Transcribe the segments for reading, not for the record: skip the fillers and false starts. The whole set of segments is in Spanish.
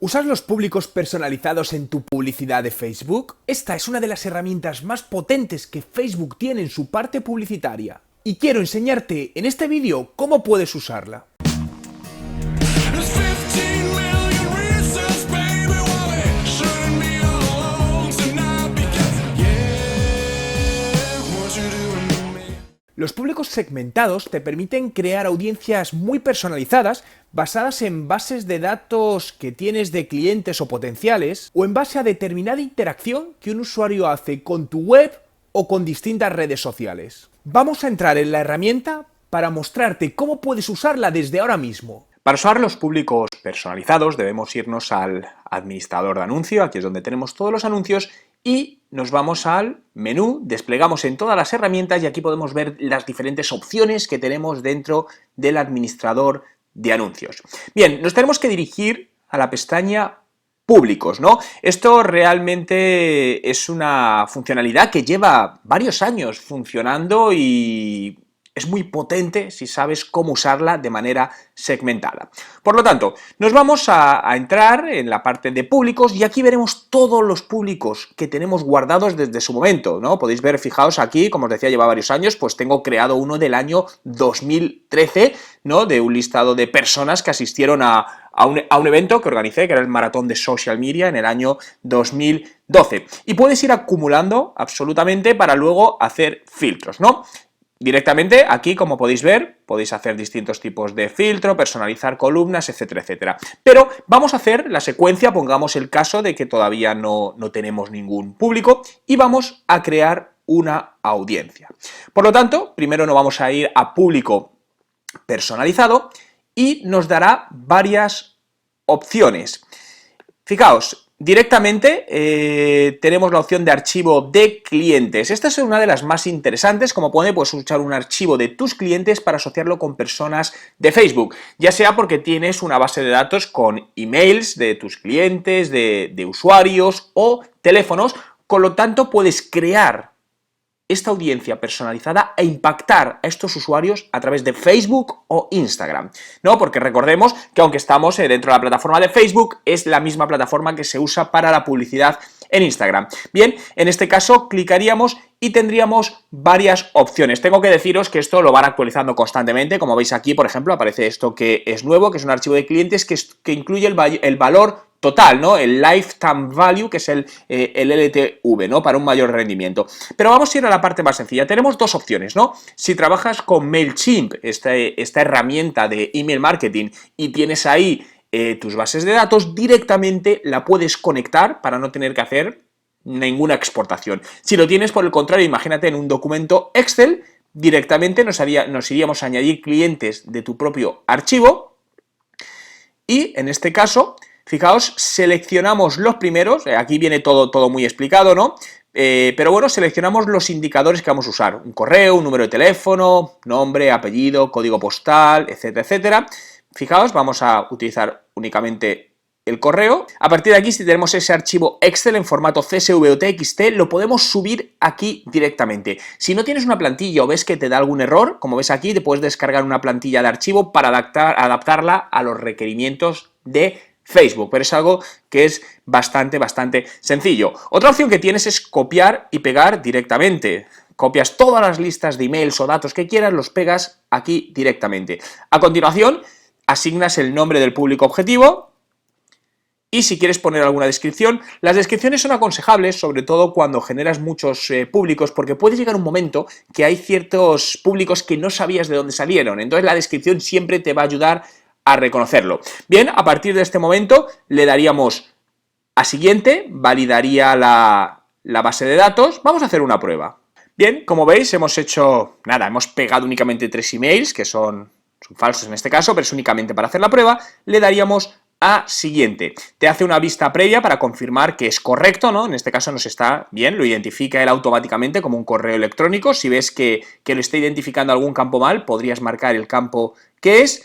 ¿Usas los públicos personalizados en tu publicidad de Facebook? Esta es una de las herramientas más potentes que Facebook tiene en su parte publicitaria. Y quiero enseñarte en este vídeo cómo puedes usarla. Los públicos segmentados te permiten crear audiencias muy personalizadas basadas en bases de datos que tienes de clientes o potenciales o en base a determinada interacción que un usuario hace con tu web o con distintas redes sociales. Vamos a entrar en la herramienta para mostrarte cómo puedes usarla desde ahora mismo. Para usar los públicos personalizados debemos irnos al administrador de anuncio, aquí es donde tenemos todos los anuncios, y nos vamos al menú, desplegamos en todas las herramientas y aquí podemos ver las diferentes opciones que tenemos dentro del administrador de anuncios. Bien, nos tenemos que dirigir a la pestaña públicos, ¿no? Esto realmente es una funcionalidad que lleva varios años funcionando y es muy potente si sabes cómo usarla de manera segmentada. Por lo tanto, nos vamos a entrar en la parte de públicos y aquí veremos todos los públicos que tenemos guardados desde su momento, ¿no? Podéis ver, fijaos aquí, como os decía, lleva varios años, pues tengo creado uno del año 2013, ¿no? De un listado de personas que asistieron a un evento que organicé, que era el Maratón de Social Media en el año 2012. Y puedes ir acumulando absolutamente para luego hacer filtros, ¿no? Directamente aquí, como podéis ver, podéis hacer distintos tipos de filtro, personalizar columnas, etcétera, etcétera. Pero vamos a hacer la secuencia, pongamos el caso de que todavía no tenemos ningún público y vamos a crear una audiencia. Por lo tanto, primero nos vamos a ir a público personalizado y nos dará varias opciones. Fijaos, directamente tenemos la opción de archivo de clientes. Esta es una de las más interesantes. Como puedes usar un archivo de tus clientes para asociarlo con personas de Facebook, ya sea porque tienes una base de datos con emails de tus clientes, de usuarios o teléfonos, con lo tanto puedes crear esta audiencia personalizada e impactar a estos usuarios a través de Facebook o Instagram, ¿no? Porque recordemos que aunque estamos dentro de la plataforma de Facebook, es la misma plataforma que se usa para la publicidad en Instagram. Bien, en este caso clicaríamos y tendríamos varias opciones. Tengo que deciros que esto lo van actualizando constantemente. Como veis aquí, por ejemplo, aparece esto que es nuevo, que es un archivo de clientes que incluye el valor total, ¿no? El Lifetime Value, que es el LTV, ¿no? Para un mayor rendimiento. Pero vamos a ir a la parte más sencilla. Tenemos dos opciones, ¿no? Si trabajas con MailChimp, esta herramienta de email marketing, y tienes ahí tus bases de datos, directamente la puedes conectar para no tener que hacer ninguna exportación. Si lo tienes, por el contrario, imagínate en un documento Excel, directamente nos iríamos a añadir clientes de tu propio archivo y en este caso, fijaos, seleccionamos los primeros, aquí viene todo muy explicado, ¿no? Pero bueno, seleccionamos los indicadores que vamos a usar, un correo, un número de teléfono, nombre, apellido, código postal, etcétera, etcétera. Fijaos, vamos a utilizar únicamente el correo. A partir de aquí, si tenemos ese archivo Excel en formato CSV o TXT, lo podemos subir aquí directamente. Si no tienes una plantilla o ves que te da algún error, como ves aquí, te puedes descargar una plantilla de archivo para adaptarla a los requerimientos de Facebook, pero es algo que es bastante sencillo. Otra opción que tienes es copiar y pegar directamente. Copias todas las listas de emails o datos que quieras, los pegas aquí directamente. A continuación, asignas el nombre del público objetivo y si quieres poner alguna descripción. Las descripciones son aconsejables, sobre todo cuando generas muchos públicos, porque puede llegar un momento que hay ciertos públicos que no sabías de dónde salieron, entonces la descripción siempre te va a ayudar a reconocerlo. Bien, a partir de este momento le daríamos a siguiente, validaría la base de datos. Vamos a hacer una prueba. Bien, como veis hemos pegado únicamente 3 emails, que son falsos en este caso, pero es únicamente para hacer la prueba. Le daríamos a siguiente. Te hace una vista previa para confirmar que es correcto, ¿no? En este caso nos está bien, lo identifica él automáticamente como un correo electrónico. Si ves que lo está identificando algún campo mal, podrías marcar el campo que es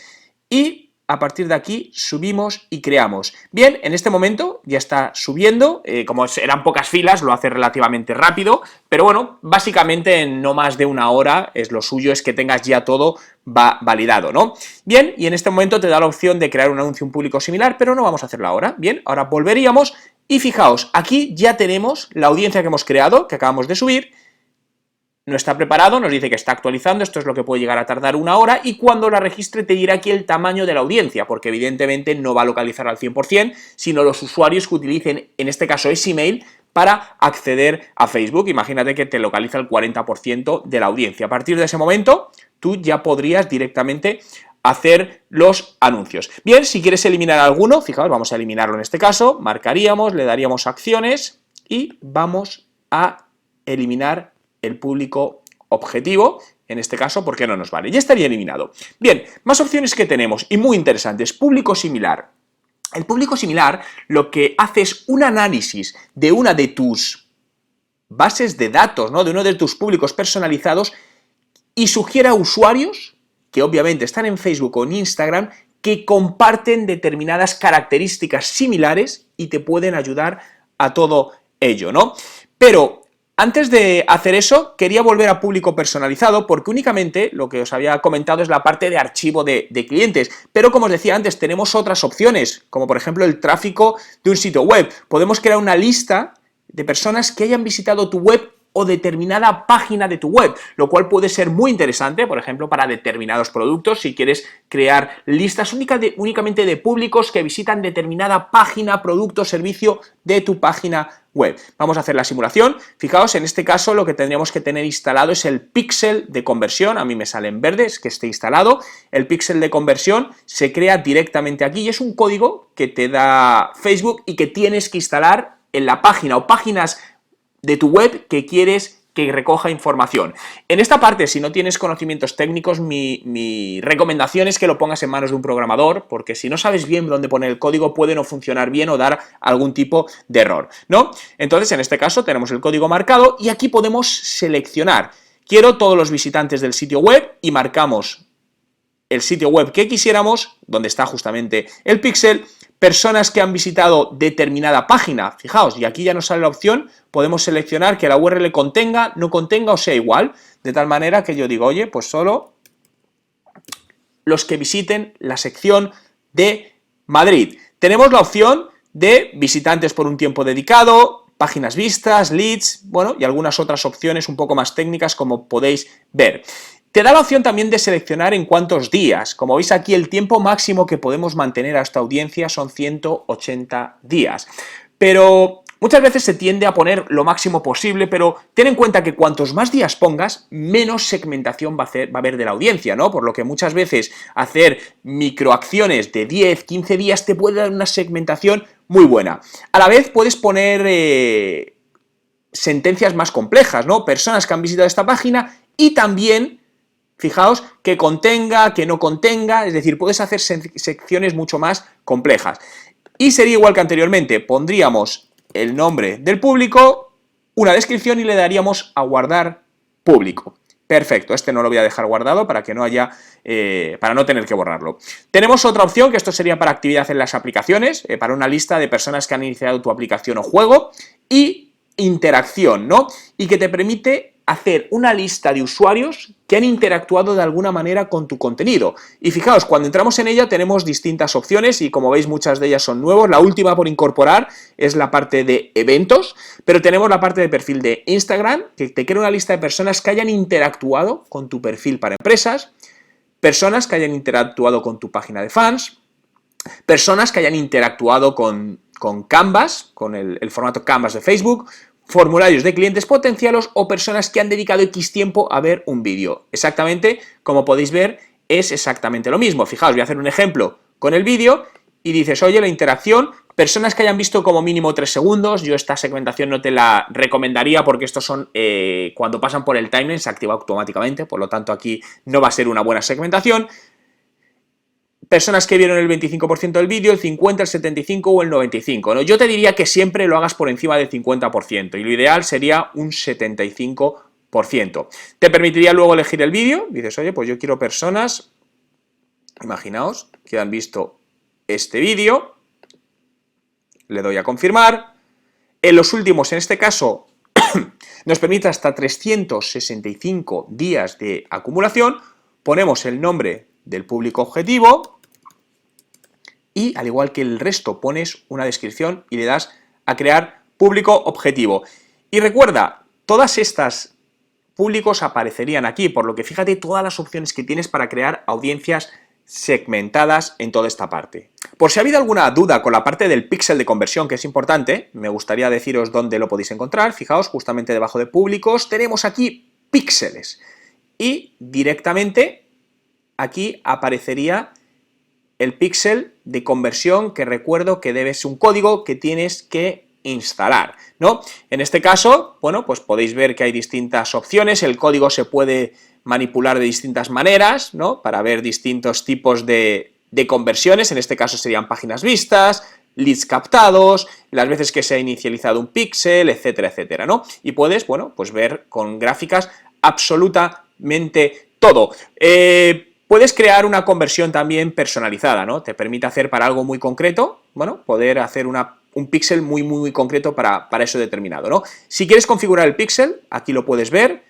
y a partir de aquí subimos y creamos. Bien, en este momento ya está subiendo, como eran pocas filas, lo hace relativamente rápido, pero bueno, básicamente en no más de una hora es lo suyo, es que tengas ya todo validado, ¿no? Bien, y en este momento te da la opción de crear un anuncio en público similar, pero no vamos a hacerlo ahora. Bien, ahora volveríamos y fijaos, aquí ya tenemos la audiencia que hemos creado, que acabamos de subir. No está preparado, nos dice que está actualizando, esto es lo que puede llegar a tardar una hora, y cuando la registre te dirá aquí el tamaño de la audiencia, porque evidentemente no va a localizar al 100%, sino los usuarios que utilicen, en este caso es email, para acceder a Facebook. Imagínate que te localiza el 40% de la audiencia. A partir de ese momento, tú ya podrías directamente hacer los anuncios. Bien, si quieres eliminar alguno, fijaos, vamos a eliminarlo en este caso, marcaríamos, le daríamos acciones y vamos a eliminar el público objetivo, en este caso, porque no nos vale, ya estaría eliminado. Bien, más opciones que tenemos, y muy interesantes, público similar. El público similar lo que hace es un análisis de una de tus bases de datos, ¿no? De uno de tus públicos personalizados, y sugiere a usuarios, que obviamente están en Facebook o en Instagram, que comparten determinadas características similares y te pueden ayudar a todo ello, ¿no? Pero antes de hacer eso, quería volver a público personalizado, porque únicamente lo que os había comentado es la parte de archivo de clientes, pero como os decía antes, tenemos otras opciones, como por ejemplo el tráfico de un sitio web. Podemos crear una lista de personas que hayan visitado tu web o determinada página de tu web, lo cual puede ser muy interesante, por ejemplo, para determinados productos, si quieres crear listas únicamente de públicos que visitan determinada página, producto, servicio de tu página web. Vamos a hacer la simulación. Fijaos, en este caso lo que tendríamos que tener instalado es el píxel de conversión. A mí me sale en verde, es que esté instalado. El píxel de conversión se crea directamente aquí y es un código que te da Facebook y que tienes que instalar en la página o páginas de tu web que quieres que recoja información. En esta parte, si no tienes conocimientos técnicos, mi recomendación es que lo pongas en manos de un programador, porque si no sabes bien dónde poner el código, puede no funcionar bien o dar algún tipo de error, ¿no? Entonces, en este caso, tenemos el código marcado y aquí podemos seleccionar. Quiero todos los visitantes del sitio web y marcamos el sitio web que quisiéramos, donde está justamente el píxel, personas que han visitado determinada página, fijaos, y aquí ya nos sale la opción, podemos seleccionar que la URL contenga, no contenga o sea igual, de tal manera que yo digo, oye, pues solo los que visiten la sección de Madrid. Tenemos la opción de visitantes por un tiempo dedicado, páginas vistas, leads, bueno, y algunas otras opciones un poco más técnicas, como podéis ver. Te da la opción también de seleccionar en cuántos días. Como veis aquí, el tiempo máximo que podemos mantener a esta audiencia son 180 días. Pero muchas veces se tiende a poner lo máximo posible, pero ten en cuenta que cuantos más días pongas, menos segmentación va a haber de la audiencia, ¿no? Por lo que muchas veces hacer microacciones de 10, 15 días te puede dar una segmentación muy buena. A la vez puedes poner sentencias más complejas, ¿no? Personas que han visitado esta página y también, fijaos, que contenga, que no contenga, es decir, puedes hacer secciones mucho más complejas. Y sería igual que anteriormente, pondríamos el nombre del público, una descripción y le daríamos a guardar público. Perfecto, este no lo voy a dejar guardado para que no haya, para no tener que borrarlo. Tenemos otra opción, que esto sería para actividad en las aplicaciones, para una lista de personas que han iniciado tu aplicación o juego, y interacción, ¿no? Y que te permite hacer una lista de usuarios que han interactuado de alguna manera con tu contenido. Y fijaos, cuando entramos en ella tenemos distintas opciones y como veis muchas de ellas son nuevos. La última por incorporar es la parte de eventos, pero tenemos la parte de perfil de Instagram, que te crea una lista de personas que hayan interactuado con tu perfil para empresas, personas que hayan interactuado con tu página de fans, personas que hayan interactuado con Canvas, con el formato Canvas de Facebook, formularios de clientes potenciales o personas que han dedicado X tiempo a ver un vídeo. Exactamente, como podéis ver, es exactamente lo mismo. Fijaos, voy a hacer un ejemplo con el vídeo y dices, oye, la interacción, personas que hayan visto como mínimo 3 segundos, yo esta segmentación no te la recomendaría porque estos son, cuando pasan por el timeline se activa automáticamente, por lo tanto aquí no va a ser una buena segmentación. Personas que vieron el 25% del vídeo, el 50%, el 75% o el 95%, ¿no? Yo te diría que siempre lo hagas por encima del 50% y lo ideal sería un 75%. Te permitiría luego elegir el vídeo, dices, oye, pues yo quiero personas Imaginaos que han visto este vídeo, le doy a confirmar. En los últimos, en este caso, nos permite hasta 365 días de acumulación. Ponemos el nombre del público objetivo y, al igual que el resto, pones una descripción y le das a crear público objetivo. Y recuerda, todas estas públicos aparecerían aquí, por lo que fíjate todas las opciones que tienes para crear audiencias segmentadas en toda esta parte. Por si ha habido alguna duda con la parte del píxel de conversión, que es importante, me gustaría deciros dónde lo podéis encontrar. Fijaos, justamente debajo de públicos tenemos aquí píxeles y directamente aquí aparecería el píxel de conversión, que recuerdo que debe ser un código que tienes que instalar, ¿no? En este caso, bueno, pues podéis ver que hay distintas opciones, el código se puede manipular de distintas maneras, ¿no? Para ver distintos tipos de conversiones, en este caso serían páginas vistas, leads captados, las veces que se ha inicializado un píxel, etcétera, etcétera, ¿no? Y puedes, bueno, pues ver con gráficas absolutamente todo. Puedes crear una conversión también personalizada, ¿no? Te permite hacer para algo muy concreto, bueno, poder hacer un píxel muy concreto para eso determinado, ¿no? Si quieres configurar el píxel, aquí lo puedes ver,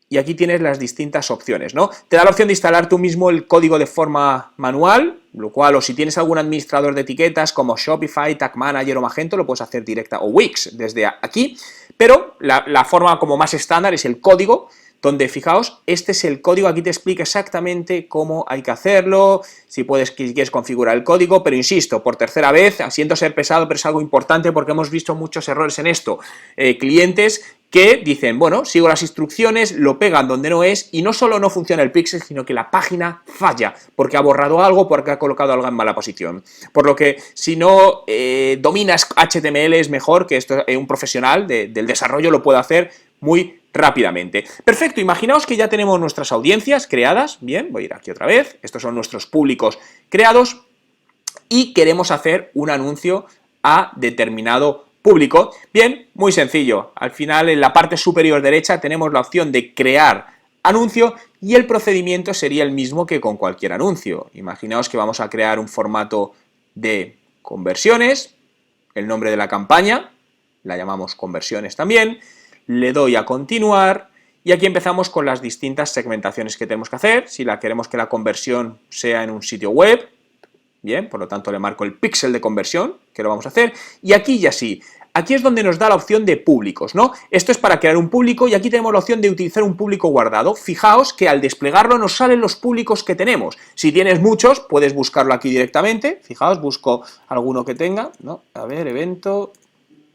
y aquí tienes las distintas opciones, ¿no? Te da la opción de instalar tú mismo el código de forma manual, lo cual, o si tienes algún administrador de etiquetas como Shopify, Tag Manager o Magento, lo puedes hacer directa, o Wix, desde aquí, pero la forma como más estándar es el código, donde, fijaos, este es el código, aquí te explica exactamente cómo hay que hacerlo, si quieres configurar el código, pero insisto, por tercera vez, siento ser pesado, pero es algo importante porque hemos visto muchos errores en esto. Clientes que dicen, bueno, sigo las instrucciones, lo pegan donde no es, y no solo no funciona el píxel, sino que la página falla, porque ha borrado algo, porque ha colocado algo en mala posición. Por lo que, si no dominas HTML, es mejor que un profesional del desarrollo lo pueda hacer muy rápidamente. Perfecto, imaginaos que ya tenemos nuestras audiencias creadas, bien, voy a ir aquí otra vez, estos son nuestros públicos creados, y queremos hacer un anuncio a determinado público. Bien, muy sencillo, al final en la parte superior derecha tenemos la opción de crear anuncio y el procedimiento sería el mismo que con cualquier anuncio. Imaginaos que vamos a crear un formato de conversiones, el nombre de la campaña, la llamamos conversiones también, le doy a continuar y aquí empezamos con las distintas segmentaciones que tenemos que hacer. Si queremos que la conversión sea en un sitio web, bien, por lo tanto le marco el píxel de conversión, que lo vamos a hacer, y aquí ya sí, aquí es donde nos da la opción de públicos, ¿no? Esto es para crear un público y aquí tenemos la opción de utilizar un público guardado. Fijaos que al desplegarlo nos salen los públicos que tenemos. Si tienes muchos, puedes buscarlo aquí directamente. Fijaos, busco alguno que tenga, ¿no? A ver, evento,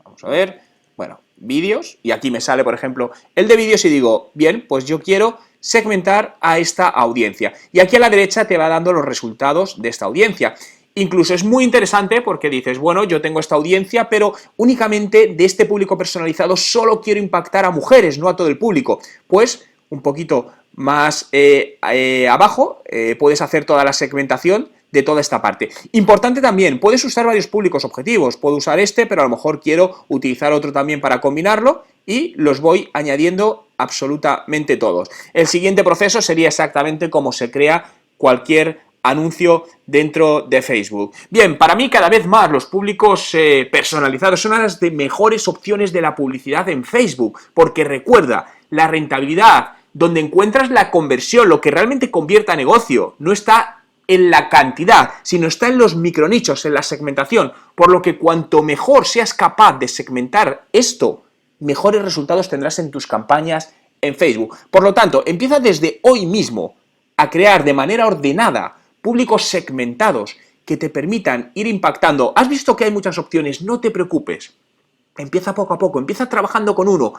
vamos a ver, bueno, vídeos, y aquí me sale, por ejemplo, el de vídeos y digo, bien, pues yo quiero segmentar a esta audiencia. Y aquí a la derecha te va dando los resultados de esta audiencia. Incluso es muy interesante porque dices, bueno, yo tengo esta audiencia, pero únicamente de este público personalizado solo quiero impactar a mujeres, no a todo el público. Pues un poquito más abajo puedes hacer toda la segmentación de toda esta parte. Importante también, puedes usar varios públicos objetivos, puedo usar este, pero a lo mejor quiero utilizar otro también para combinarlo y los voy añadiendo absolutamente todos. El siguiente proceso sería exactamente como se crea cualquier anuncio dentro de Facebook. Bien, para mí cada vez más los públicos personalizados son una de las mejores opciones de la publicidad en Facebook, porque recuerda, la rentabilidad, donde encuentras la conversión, lo que realmente convierta a negocio, no está en la cantidad, sino está en los micronichos, en la segmentación, por lo que cuanto mejor seas capaz de segmentar esto, mejores resultados tendrás en tus campañas en Facebook. Por lo tanto, empieza desde hoy mismo a crear de manera ordenada públicos segmentados que te permitan ir impactando. Has visto que hay muchas opciones, no te preocupes. Empieza poco a poco, empieza trabajando con uno,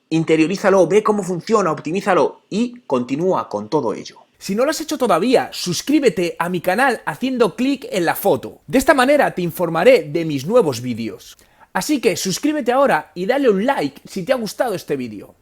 interiorízalo, ve cómo funciona, optimízalo y continúa con todo ello. Si no lo has hecho todavía, suscríbete a mi canal haciendo clic en la foto. De esta manera te informaré de mis nuevos vídeos. Así que suscríbete ahora y dale un like si te ha gustado este vídeo.